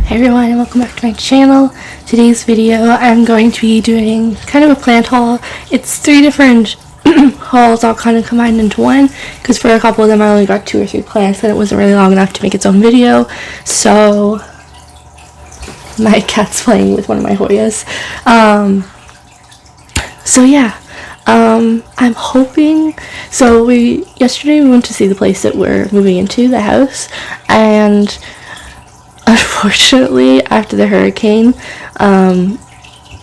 Hey everyone, and welcome back to my channel. Today's video I'm going to be doing kind of a plant haul. It's 3 different hauls all kind of combined into one, because for a couple of them I only got 2 or 3 plants and it wasn't really long enough to make its own video. So my cat's playing with one of my Hoyas. I'm hoping, yesterday we went to see the place that we're moving into, the house, and unfortunately after the hurricane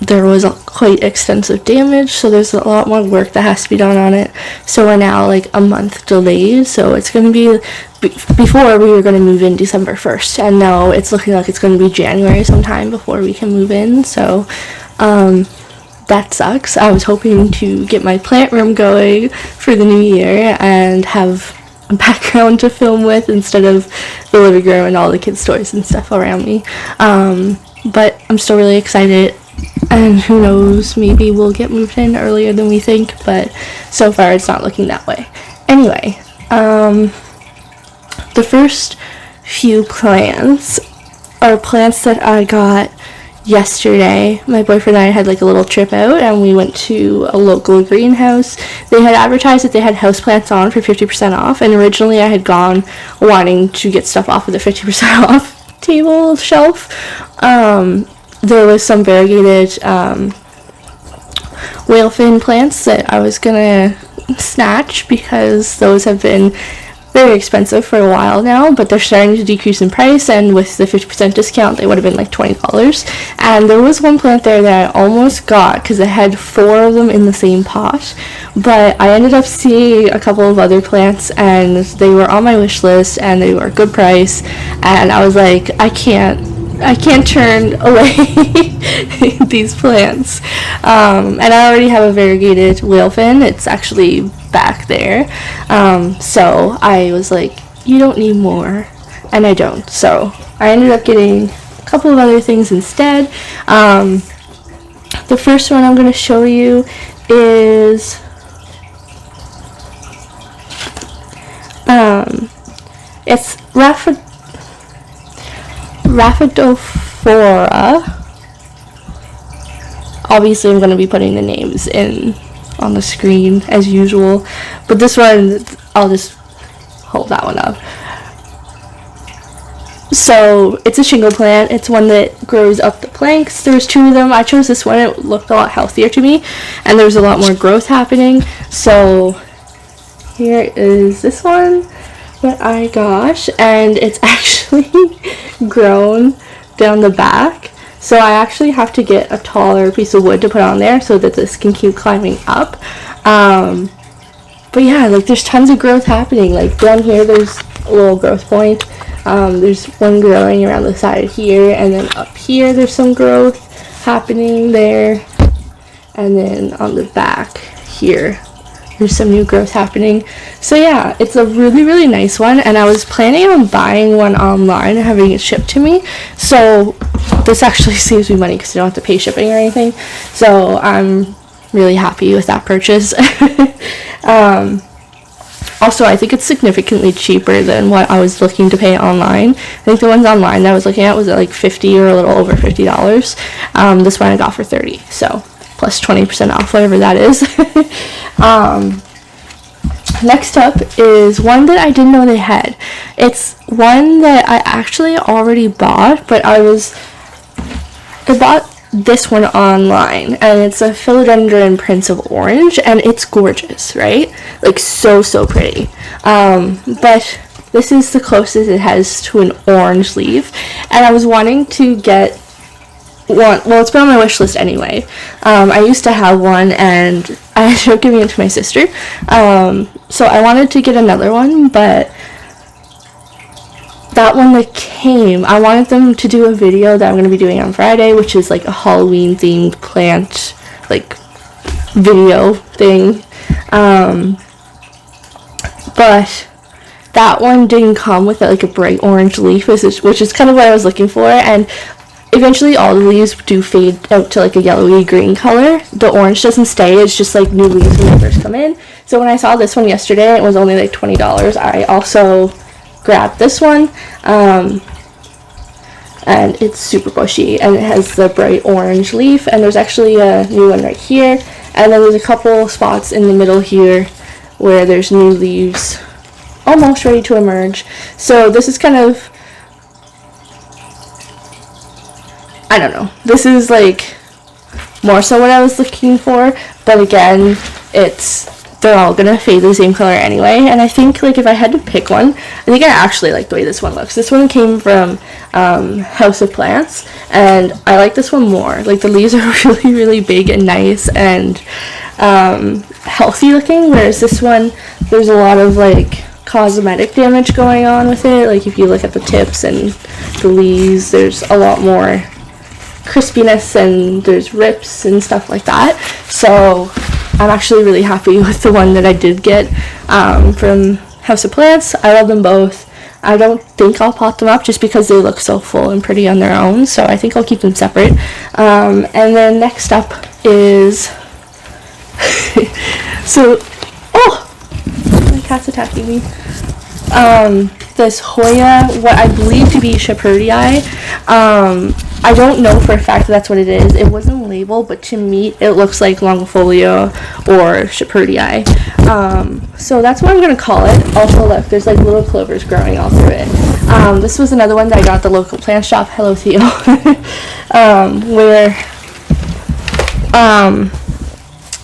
there was quite extensive damage, so there's a lot more work that has to be done on it. So we're now like a month delayed, so it's going to be, before we were going to move in December 1st, and now it's looking like it's going to be January sometime before we can move in. So that sucks. I was hoping to get my plant room going for the new year and have a background to film with instead of the living room and all the kids' toys and stuff around me. But I'm still really excited, and who knows, maybe we'll get moved in earlier than we think, but so far it's not looking that way. Anyway, the first few plants are plants that I got yesterday. My boyfriend and I had like a little trip out and we went to a local greenhouse. They had advertised that they had houseplants on for 50% off, and originally I had gone wanting to get stuff off of the 50% off table shelf. There was some variegated whale fin plants that I was gonna snatch because those have been very expensive for a while now, but they're starting to decrease in price, and with the 50% discount they would have been like $20. And there was one plant there that I almost got because it had 4 of them in the same pot, but I ended up seeing a couple of other plants and they were on my wish list and they were a good price, and I was like, I can't turn away these plants. And I already have a variegated whale fin. It's actually back there. So I was like, you don't need more, and I don't. So I ended up getting a couple of other things instead. The first one I'm going to show you is it's Rhaphidophora. Obviously I'm going to be putting the names in on the screen as usual, but this one I'll just hold that one up. So it's a shingle plant. It's one that grows up the planks. There's 2 of them. I chose this one. It looked a lot healthier to me and there's a lot more growth happening. So here is this one that I got, and it's actually grown down the back, so I actually have to get a taller piece of wood to put on there so that this can keep climbing up. But yeah, like there's tons of growth happening. Like down here there's a little growth point. There's one growing around the side here, and then up here there's some growth happening there, and then on the back here there's some new growth happening. So yeah, it's a really nice one, and I was planning on buying one online and having it shipped to me. So this actually saves me money because I don't have to pay shipping or anything. So I'm really happy with that purchase. Also, I think it's significantly cheaper than what I was looking to pay online. I think the ones online that I was looking at was at like $50 or a little over $50. This one I got for $30, so plus 20% off, whatever that is. Next up is one that I didn't know they had. It's one that I actually already bought, but I bought this one online, and it's a Philodendron Prince of Orange, and it's gorgeous, right? Like so pretty. But this is the closest it has to an orange leaf, and I was wanting to get one. Well, it's been on my wish list anyway. I used to have one and I ended up giving it to my sister. So I wanted to get another one, but that one that came, I wanted them to do a video that I'm going to be doing on Friday, which is like a Halloween themed plant like video thing. But that one didn't come with like a bright orange leaf, which is kind of what I was looking for, and eventually all the leaves do fade out to like a yellowy green color. The orange doesn't stay, it's just like new leaves when they first come in. So when I saw this one yesterday, it was only like $20. I also grabbed this one. and it's super bushy, and it has the bright orange leaf, and there's actually a new one right here, and then there's a couple spots in the middle here where there's new leaves almost ready to emerge. So this is kind of, I don't know, this is like more so what I was looking for, but again, they're all gonna fade the same color anyway. And I think like if I had to pick one, I think I actually like the way this one looks. This one came from House of Plants, and I like this one more. Like the leaves are really, really big and nice and healthy looking, whereas this one, there's a lot of like cosmetic damage going on with it. Like if you look at the tips and the leaves, there's a lot more crispiness and there's rips and stuff like that. So I'm actually really happy with the one that I did get from House of Plants. I love them both. I don't think I'll pot them up just because they look so full and pretty on their own, so I think I'll keep them separate. And then next up is so, oh, my cat's attacking me. This Hoya, what I believe to be Shepherdii. I don't know for a fact that's what it is. It wasn't labeled, but to me it looks like Longifolia or Shepherdii. So that's what I'm going to call it. Also look, there's like little clovers growing all through it. This was another one that I got at the local plant shop. Hello, Theo. Where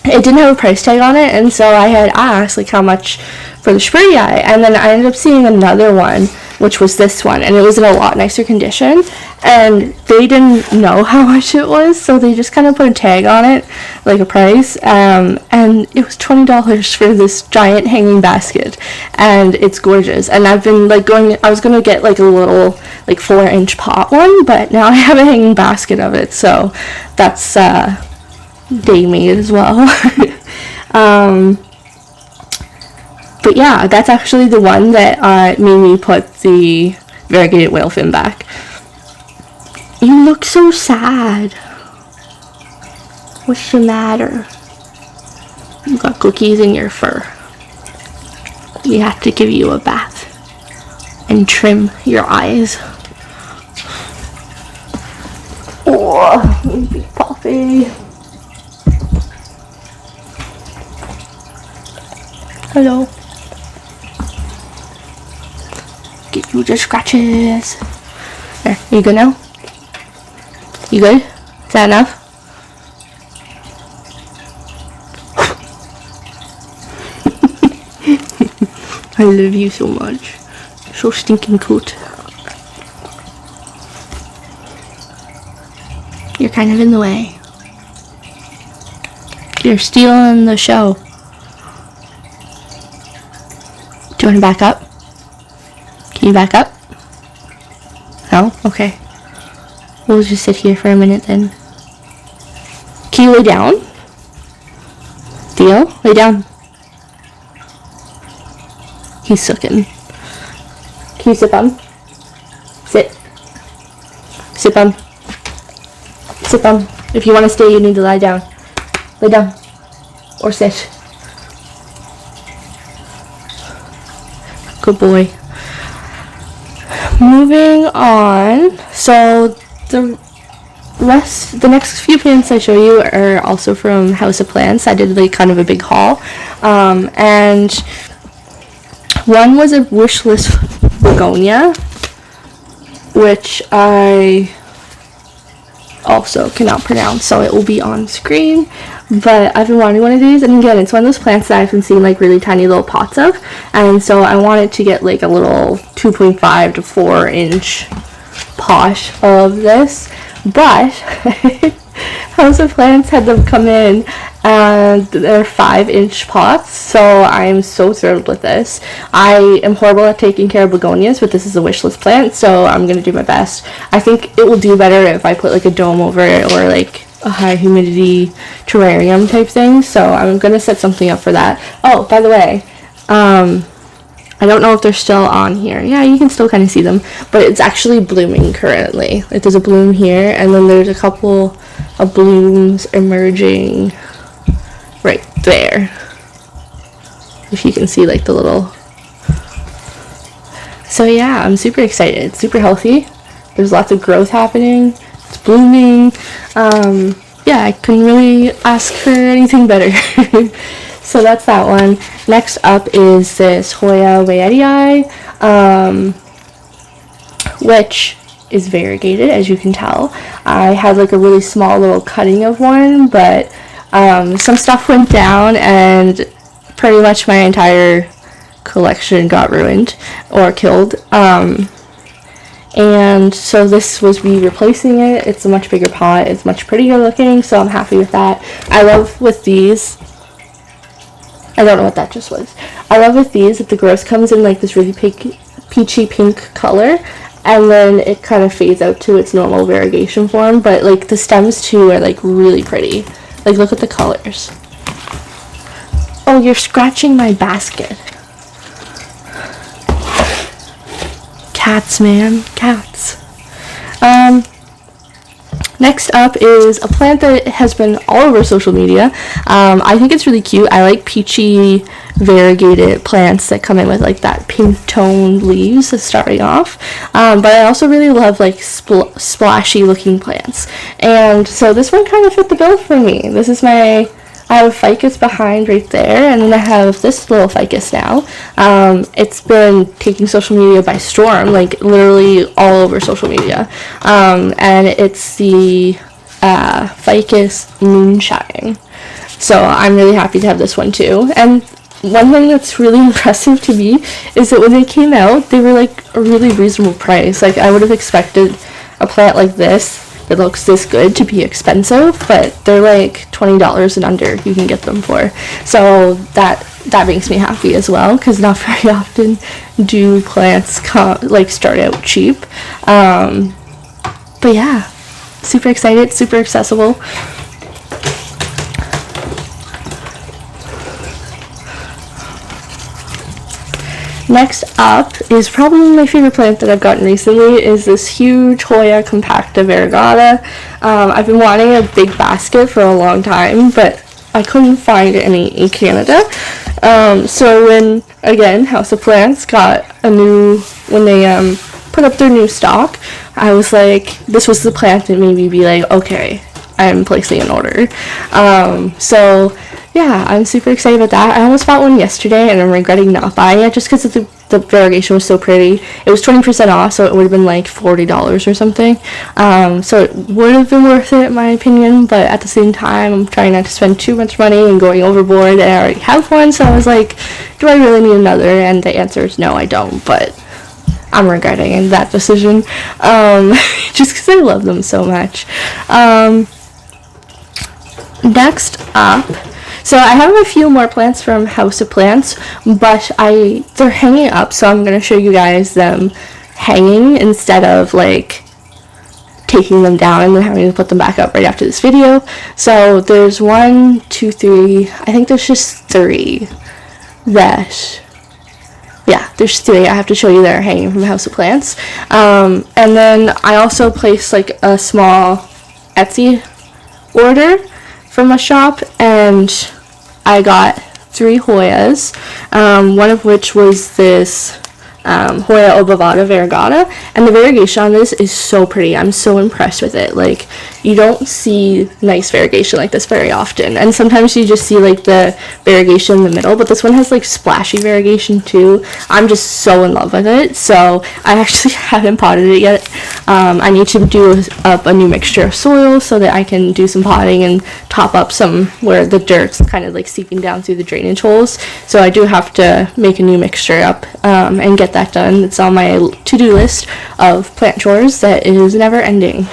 it didn't have a price tag on it, and so I had asked like how much for the Shepherdii, and then I ended up seeing another one, which was this one, and it was in a lot nicer condition, and they didn't know how much it was, so they just kind of put a tag on it, like a price, and it was $20 for this giant hanging basket, and it's gorgeous. And I've been like I was gonna get like a little like 4-inch pot one, but now I have a hanging basket of it, so that's day made as well. But yeah, that's actually the one that made me put the variegated whale fin back. You look so sad. What's the matter? You got cookies in your fur. We have to give you a bath and trim your eyes. Oh, baby puppy. Hello. Get you the scratches. There, you good now? You good? Is that enough? I love you so much. So stinking cute. You're kind of in the way. You're stealing the show. Do you want to back up? Can you back up? No? Okay. We'll just sit here for a minute then. Can you lay down? Theo, lay down. He's sooking. Can you sit, bum? Sit. Sit, bum. Sit, bum. If you want to stay, you need to lie down. Lay down. Or sit. Good boy. Moving on. So the next few plants I show you are also from House of Plants. I did like kind of a big haul. And one was a wish list begonia, which I also cannot pronounce, so it will be on screen. But I've been wanting one of these, and again, it's one of those plants that I've been seeing like really tiny little pots of, and so I wanted to get like a little 2.5 to 4-inch pot of this. But House of Plants had them come in, and they're 5-inch pots, so I'm so thrilled with this. I am horrible at taking care of begonias, but this is a wish list plant, so I'm gonna do my best. I think it will do better if I put like a dome over it, or like a high humidity terrarium type thing, so I'm gonna set something up for that. Oh, by the way, I don't know if they're still on here. Yeah, you can still kind of see them, but it's actually blooming currently. Like there's a bloom here, and then there's a couple of blooms emerging right there. If you can see like the little. So yeah, I'm super excited. Super healthy. There's lots of growth happening. It's blooming. Yeah, I couldn't really ask for anything better. So that's that one. Next up is this Hoya which is variegated, as you can tell. I had like a really small little cutting of one, but some stuff went down and pretty much my entire collection got ruined or killed. And so this was me replacing it. It's a much bigger pot. It's much prettier looking, so I'm happy with that. I love with these, I don't know what that just was. I love with these that the growth comes in like this really peachy pink color, and then it kind of fades out to its normal variegation form, but like the stems too are like really pretty. Like look at the colors. Oh, you're scratching my basket. Cats, man, cats. Next up is a plant that has been all over social media. I think it's really cute. I like peachy variegated plants that come in with like that pink toned leaves starting off. But I also really love like splashy looking plants. And so this one kind of fit the bill for me. This is I have a ficus behind right there, and then I have this little ficus now. It's been taking social media by storm, like literally all over social media. And it's the ficus moonshine. So I'm really happy to have this one too. And one thing that's really impressive to me is that when they came out, they were like a really reasonable price. Like I would have expected a plant like this that looks this good to be expensive, but they're like $20 and under you can get them for. So that makes me happy as well, because not very often do plants start out cheap. But yeah, super excited, super accessible. Next up is probably my favorite plant that I've gotten recently, is this huge Hoya compacta variegata. I've been wanting a big basket for a long time, but I couldn't find any in Canada. So when, again, House of Plants got when they put up their new stock, I was like, this was the plant that made me be like, okay, I'm placing an order. So yeah, I'm super excited about that. I almost bought one yesterday and I'm regretting not buying it just because the variegation was so pretty. It was 20% off, so it would have been like $40 or something. So it would have been worth it in my opinion, but at the same time, I'm trying not to spend too much money and going overboard, and I already have one, so I was like, do I really need another? And the answer is no, I don't, but I'm regretting that decision, just because I love them so much. Next up, so I have a few more plants from House of Plants, but they're hanging up, so I'm going to show you guys them hanging instead of like taking them down and then having to put them back up right after this video. So there's 1, 2, 3, I think there's just 3 there's 3 I have to show you that are hanging from House of Plants. And then I also placed like a small Etsy order from a shop, and I got 3 Hoyas, one of which was this Hoya obovata variegata, and the variegation on this is so pretty. I'm so impressed with it. Like, you don't see nice variegation like this very often, and sometimes you just see like the variegation in the middle, but this one has like splashy variegation too. I'm just so in love with it, so I actually haven't potted it yet. I need to do up a new mixture of soil so that I can do some potting and top up some where the dirt's kind of like seeping down through the drainage holes. So I do have to make a new mixture up and get that done. It's on my to-do list of plant chores that is never ending.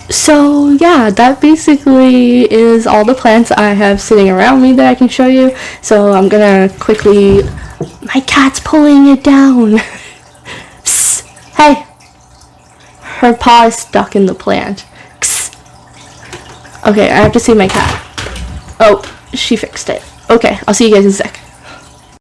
So yeah, that basically is all the plants I have sitting around me that I can show you. So I'm gonna quickly, my cat's pulling it down. Psst, hey, her paw is stuck in the plant. Psst. Okay, I have to see my cat. Oh, she fixed it. Okay, I'll see you guys in a sec.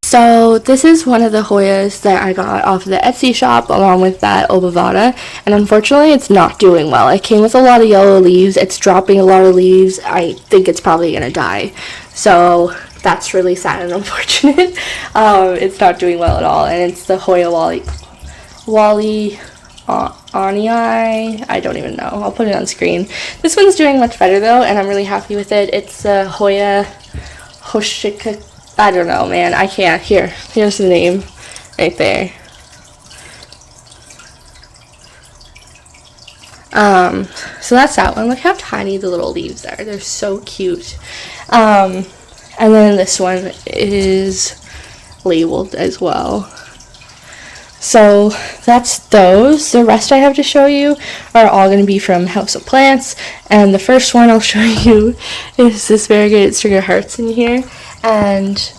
So this is one of the Hoyas that I got off of the Etsy shop along with that obovata, and unfortunately it's not doing well. It came with a lot of yellow leaves. It's dropping a lot of leaves. I think it's probably gonna die. So that's really sad and unfortunate. It's not doing well at all, and it's the Hoya Wally I don't even know. I'll put it on screen. This one's doing much better though, and I'm really happy with it. It's the Hoya Hoshika. I don't know, man. I can't. Here's the name right there. So that's that one. Look how tiny the little leaves are. They're so cute. And then this one is labeled as well. So that's those. The rest I have to show you are all going to be from House of Plants. And the first one I'll show you is this variegated string of hearts in here. And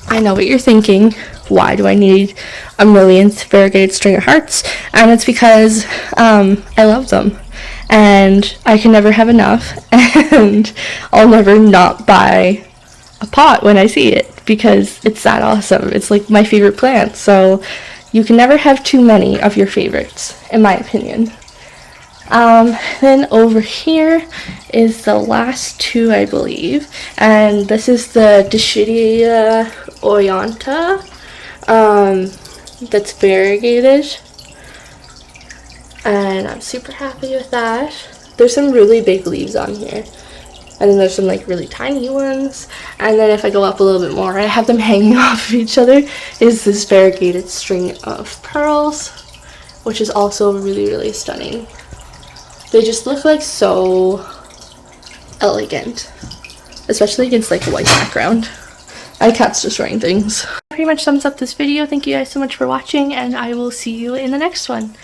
I know what you're thinking. Why do I need a millionth variegated string of hearts? And it's because I love them. And I can never have enough. And I'll never not buy a pot when I see it, because it's that awesome. It's like my favorite plant. So you can never have too many of your favorites, in my opinion. Then over here is the last two, I believe. And this is the Dischidia Oyanta. That's variegated. And I'm super happy with that. There's some really big leaves on here. And then there's some like really tiny ones. And then if I go up a little bit more, I have them hanging off of each other, is this variegated string of pearls, which is also really, really stunning. They just look like so elegant, especially against like a white background. My cat's destroying things. Pretty much sums up this video. Thank you guys so much for watching, and I will see you in the next one.